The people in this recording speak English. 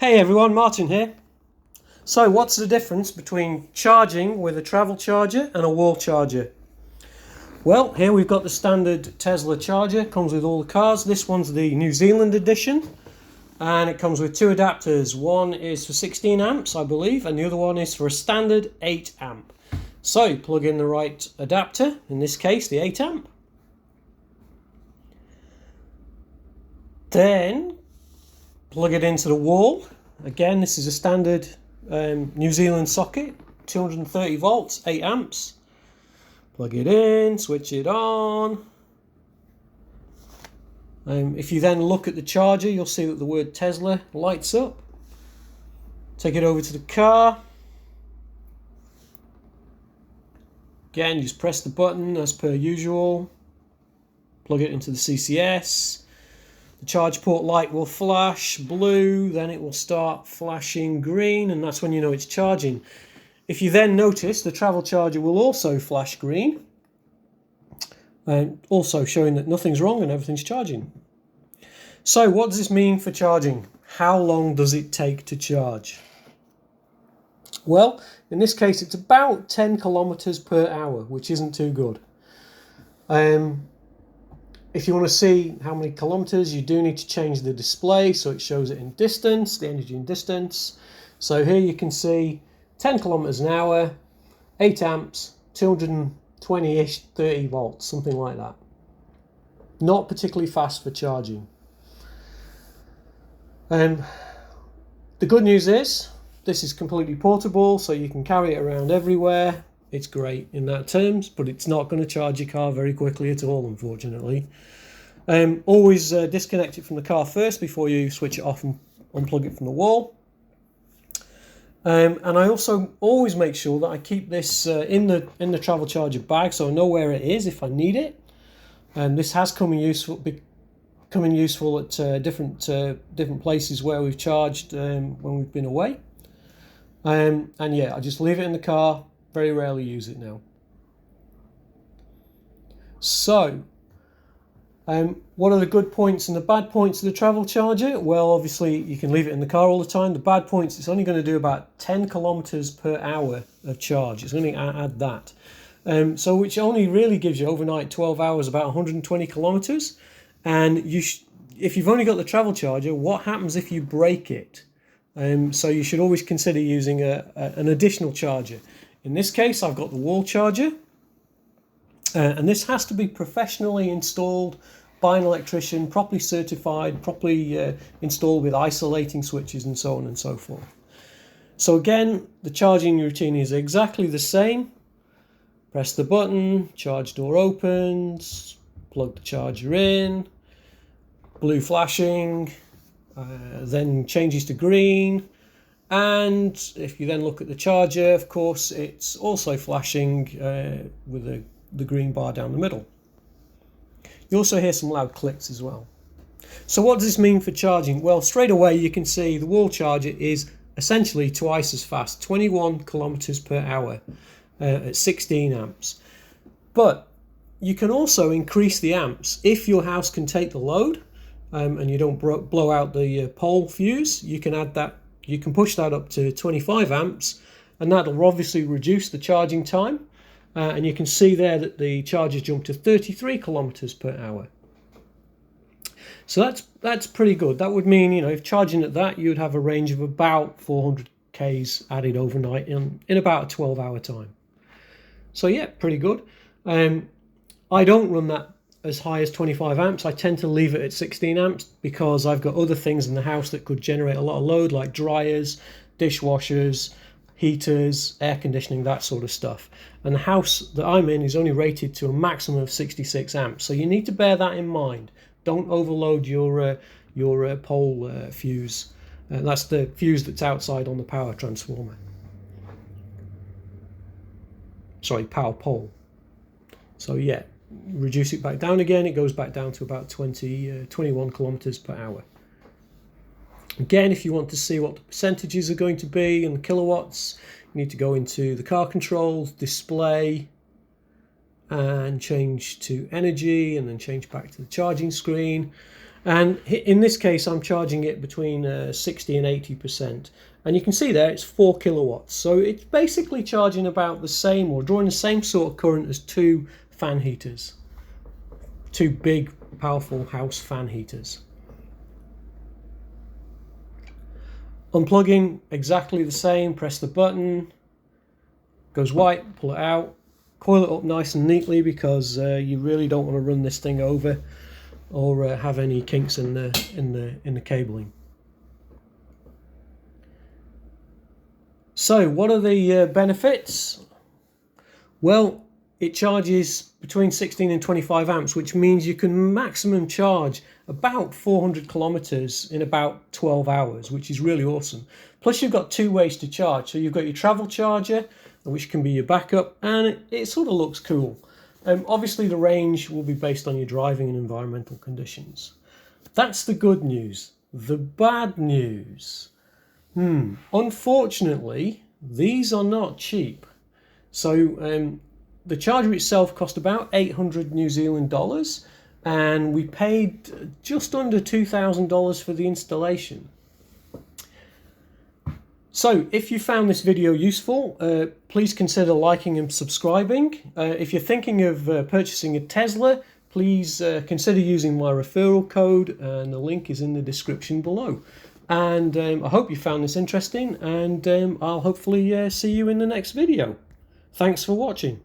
Hey everyone, Martin here. So what's the difference between charging with a travel charger and a wall charger? Well, here we've got the standard Tesla charger, comes with all the cars. This one's the New Zealand edition and it comes with two adapters. One is for 16 amps, I believe, and the other one is for a standard 8 amp. So you plug in the right adapter, in this case the 8 amp. Then plug it into the wall. Again, this is a standard New Zealand socket, 230 volts, 8 amps. Plug it in, switch it on. If you then look at the charger, you'll see that the word Tesla lights up. Take it over to the car. Again, you just press the button as per usual. Plug it into the CCS. The charge port light will flash blue, then it will start flashing green, and that's when you know it's charging. If you then notice, the travel charger will also flash green, also showing that nothing's wrong and everything's charging. So what does this mean for charging? How long does it take to charge? Well, in this case it's about 10 kilometers per hour, which isn't too good. If you want to see how many kilometers, you do need to change the display so it shows it in distance, the energy in distance. So here you can see 10 kilometers an hour, 8 amps, 220-ish, 30 volts, something like that. Not particularly fast for charging. The good news is this is completely portable, so you can carry it around everywhere. It's great in that terms, but it's not going to charge your car very quickly at all, unfortunately. Always disconnect it from the car first before you switch it off and unplug it from the wall. And I also always make sure that I keep this in the travel charger bag, so I know where it is if I need it. And this has come in useful at different places where we've charged when we've been away. And yeah, I just leave it in the car. Very rarely use it now. So, what are the good points and the bad points of the travel charger? Well, obviously you can leave it in the car all the time. The bad points, it's only going to do about 10 kilometers per hour of charge. It's going to add that. So which only really gives you overnight 12 hours, about 120 kilometers. And if you've only got the travel charger, what happens if you break it? So you should always consider using an additional charger. In this case, I've got the wall charger, and this has to be professionally installed by an electrician, properly certified, properly installed with isolating switches and so on and so forth. So again, the charging routine is exactly the same. Press the button, charge door opens, plug the charger in, blue flashing, then changes to green. And if you then look at the charger, of course, it's also flashing with the green bar down the middle. You also hear some loud clicks as well. So what does this mean for charging? Well, straight away you can see the wall charger is essentially twice as fast, 21 kilometers per hour at 16 amps. But you can also increase the amps. If your house can take the load and you don't blow out the pole fuse, you can add that. You can push that up to 25 amps, and that'll obviously reduce the charging time. And you can see there that the charges jump to 33 kilometers per hour. So that's pretty good. That would mean, if charging at that, you'd have a range of about 400 Ks added overnight in about a 12-hour time. So yeah, pretty good. I don't run that as high as 25 amps. I tend to leave it at 16 amps because I've got other things in the house that could generate a lot of load, like dryers, dishwashers, heaters, air conditioning, that sort of stuff. And the house that I'm in is only rated to a maximum of 66 amps. So you need to bear that in mind. Don't overload your pole fuse. That's the fuse that's outside on the power transformer. Sorry, power pole. So yeah, reduce it back down again. It goes back down to about 21 kilometers per hour. Again, if you want to see what the percentages are going to be and the kilowatts, you need to go into the car controls, display, and change to energy, and then change back to the charging screen. And in this case, I'm charging it between 60 and 80%. And you can see there it's 4 kilowatts. So it's basically charging about the same, or drawing the same sort of current as 2 fan heaters. 2 big, powerful house fan heaters. Unplugging, exactly the same. Press the button. Goes white, pull it out. Coil it up nice and neatly, because you really don't want to run this thing over or have any kinks in the cabling. So what are the benefits? Well, it charges between 16 and 25 amps, which means you can maximum charge about 400 kilometers in about 12 hours, which is really awesome. Plus you've got 2 ways to charge. So you've got your travel charger, which can be your backup, and it sort of looks cool. Obviously the range will be based on your driving and environmental conditions. That's the good news. The bad news. Unfortunately, these are not cheap. So the charger itself cost about 800 New Zealand dollars, and we paid just under $2,000 for the installation. So if you found this video useful, please consider liking and subscribing. If you're thinking of purchasing a Tesla, please consider using my referral code, and the link is in the description below. And I hope you found this interesting, and I'll hopefully see you in the next video. Thanks for watching.